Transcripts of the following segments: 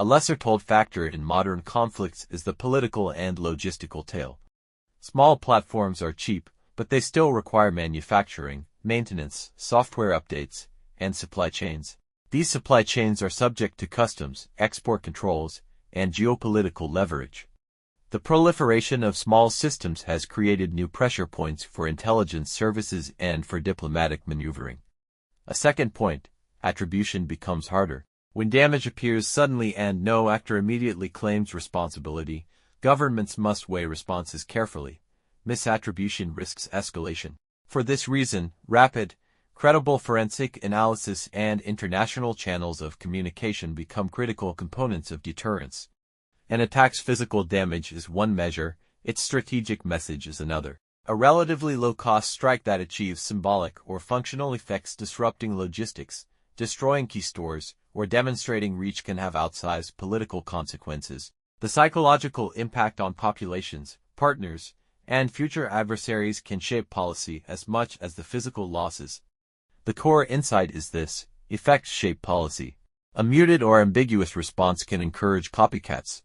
A lesser-told factor in modern conflicts is the political and logistical tail. Small platforms are cheap, but they still require manufacturing, maintenance, software updates, and supply chains. These supply chains are subject to customs, export controls, and geopolitical leverage. The proliferation of small systems has created new pressure points for intelligence services and for diplomatic maneuvering. A second point, attribution becomes harder. When damage appears suddenly and no actor immediately claims responsibility, governments must weigh responses carefully. Misattribution risks escalation. For this reason, rapid, credible forensic analysis and international channels of communication become critical components of deterrence. An attack's physical damage is one measure, its strategic message is another. A relatively low-cost strike that achieves symbolic or functional effects disrupting logistics, destroying key stores, or demonstrating reach can have outsized political consequences. The psychological impact on populations, partners, and future adversaries can shape policy as much as the physical losses. The core insight is this: effects shape policy. A muted or ambiguous response can encourage copycats.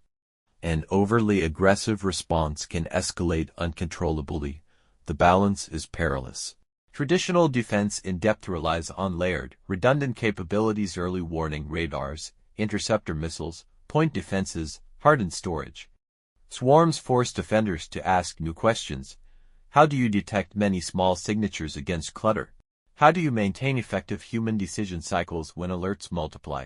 An overly aggressive response can escalate uncontrollably. The balance is perilous. Traditional defense in depth relies on layered, redundant capabilities: early warning radars, interceptor missiles, point defenses, hardened storage. Swarms force defenders to ask new questions. How do you detect many small signatures against clutter? How do you maintain effective human decision cycles when alerts multiply?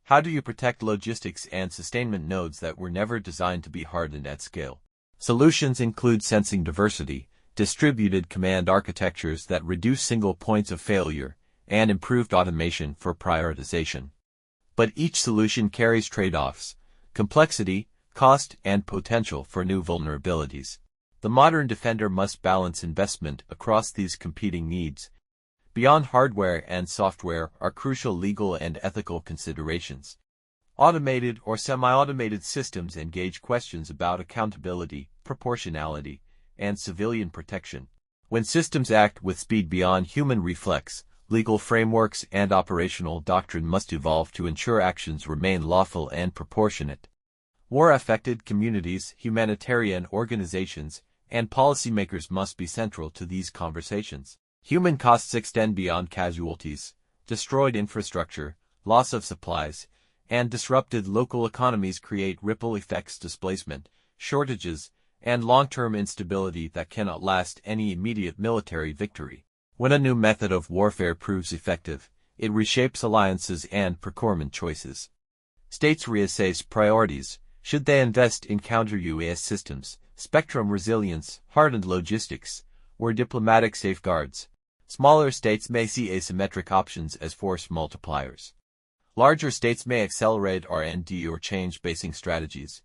How do you protect logistics and sustainment nodes that were never designed to be hardened at scale? Solutions include sensing diversity, distributed command architectures that reduce single points of failure, and improved automation for prioritization. But each solution carries trade-offs: complexity, cost, and potential for new vulnerabilities. The modern defender must balance investment across these competing needs. Beyond hardware and software are crucial legal and ethical considerations. Automated or semi-automated systems engage questions about accountability, proportionality, and civilian protection. When systems act with speed beyond human reflex, legal frameworks and operational doctrine must evolve to ensure actions remain lawful and proportionate. War-affected communities, humanitarian organizations, and policymakers must be central to these conversations. Human costs extend beyond casualties. Destroyed infrastructure, loss of supplies, and disrupted local economies create ripple effects: displacement, shortages, and long-term instability that cannot last any immediate military victory. When a new method of warfare proves effective, it reshapes alliances and procurement choices. States reassess priorities. Should they invest in counter-UAS systems, spectrum resilience, hardened logistics, or diplomatic safeguards? Smaller states may see asymmetric options as force multipliers. Larger states may accelerate R&D or change basing strategies.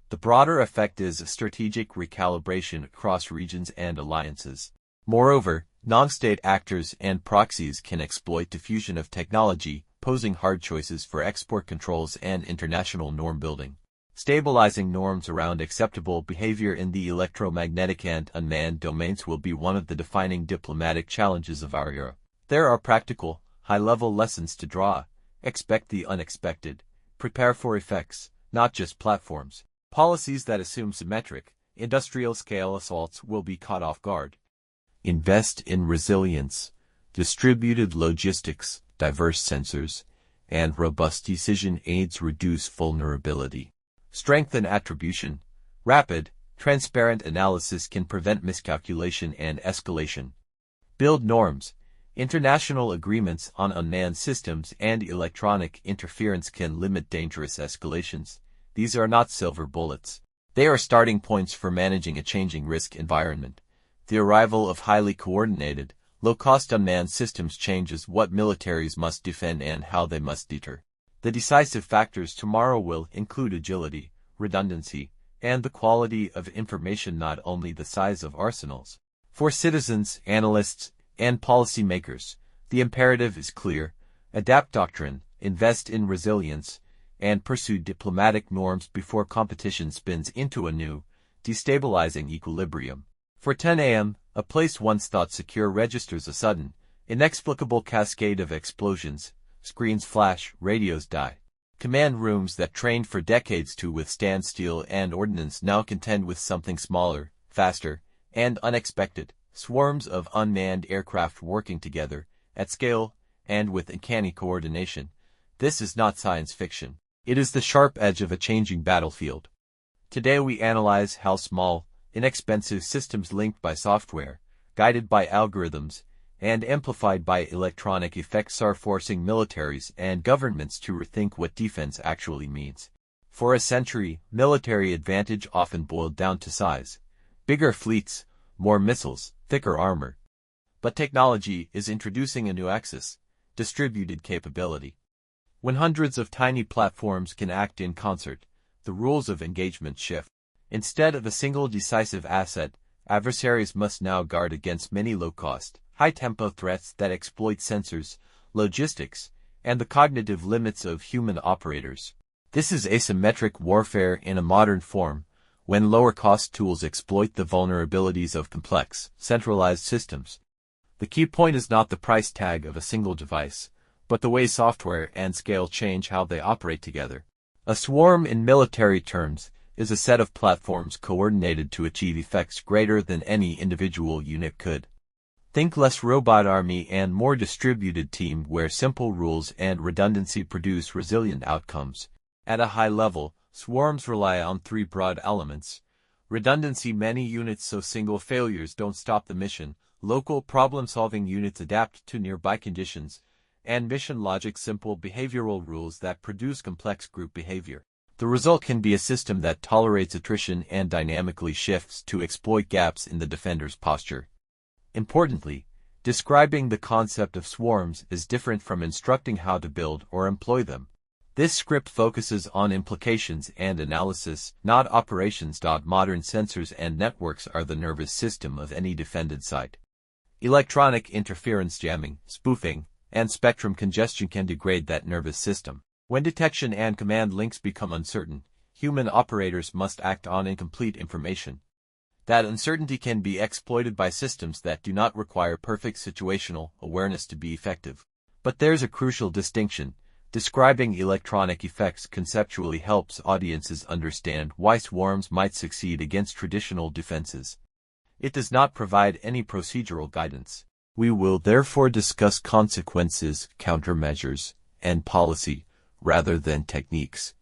The broader effect is a strategic recalibration across regions and alliances. Moreover, non-state actors and proxies can exploit diffusion of technology, posing hard choices for export controls and international norm building. Stabilizing norms around acceptable behavior in the electromagnetic and unmanned domains will be one of the defining diplomatic challenges of our era. There are practical, high-level lessons to draw. Expect the unexpected. Prepare for effects, not just platforms. Policies that assume symmetric, industrial-scale assaults will be caught off guard. Invest in resilience, distributed logistics, diverse sensors, and robust decision aids reduce vulnerability. Strengthen attribution. Rapid, transparent analysis can prevent miscalculation and escalation. Build norms. International agreements on unmanned systems and electronic interference can limit dangerous escalations. These are not silver bullets. They are starting points for managing a changing risk environment. The arrival of highly coordinated, low-cost unmanned systems changes what militaries must defend and how they must deter. The decisive factors tomorrow will include agility, redundancy, and the quality of information, not only the size of arsenals. For citizens, analysts, and policymakers, the imperative is clear: adapt doctrine, invest in resilience, and pursue diplomatic norms before competition spins into a new, destabilizing equilibrium. For 10 a.m., a place once thought secure registers a sudden, inexplicable cascade of explosions. Screens flash, radios die. Command rooms that trained for decades to withstand steel and ordnance now contend with something smaller, faster, and unexpected. Swarms of unmanned aircraft working together, at scale, and with uncanny coordination. This is not science fiction. It is the sharp edge of a changing battlefield. Today we analyze how small, inexpensive systems linked by software, guided by algorithms, and amplified by electronic effects are forcing militaries and governments to rethink what defense actually means. For a century, military advantage often boiled down to size. Bigger fleets, more missiles, thicker armor. But technology is introducing a new axis, distributed capability. When hundreds of tiny platforms can act in concert, the rules of engagement shift. Instead of a single decisive asset, adversaries must now guard against many low-cost, high-tempo threats that exploit sensors, logistics, and the cognitive limits of human operators. This is asymmetric warfare in a modern form, when lower-cost tools exploit the vulnerabilities of complex, centralized systems. The key point is not the price tag of a single device, but the way software and scale change how they operate together. A swarm in military terms is a set of platforms coordinated to achieve effects greater than any individual unit could. Think less robot army and more distributed team where simple rules and redundancy produce resilient outcomes. At a high level, swarms rely on three broad elements. Redundancy, many units so single failures don't stop the mission. Local problem-solving units adapt to nearby conditions. And mission logic, simple behavioral rules that produce complex group behavior. The result can be a system that tolerates attrition and dynamically shifts to exploit gaps in the defender's posture. Importantly, describing the concept of swarms is different from instructing how to build or employ them. This script focuses on implications and analysis, not operations. Modern sensors and networks are the nervous system of any defended site. Electronic interference, jamming, spoofing, and spectrum congestion can degrade that nervous system. When detection and command links become uncertain, human operators must act on incomplete information. That uncertainty can be exploited by systems that do not require perfect situational awareness to be effective. But there's a crucial distinction. Describing electronic effects conceptually helps audiences understand why swarms might succeed against traditional defenses. It does not provide any procedural guidance. We will therefore discuss consequences, countermeasures, and policy, rather than techniques.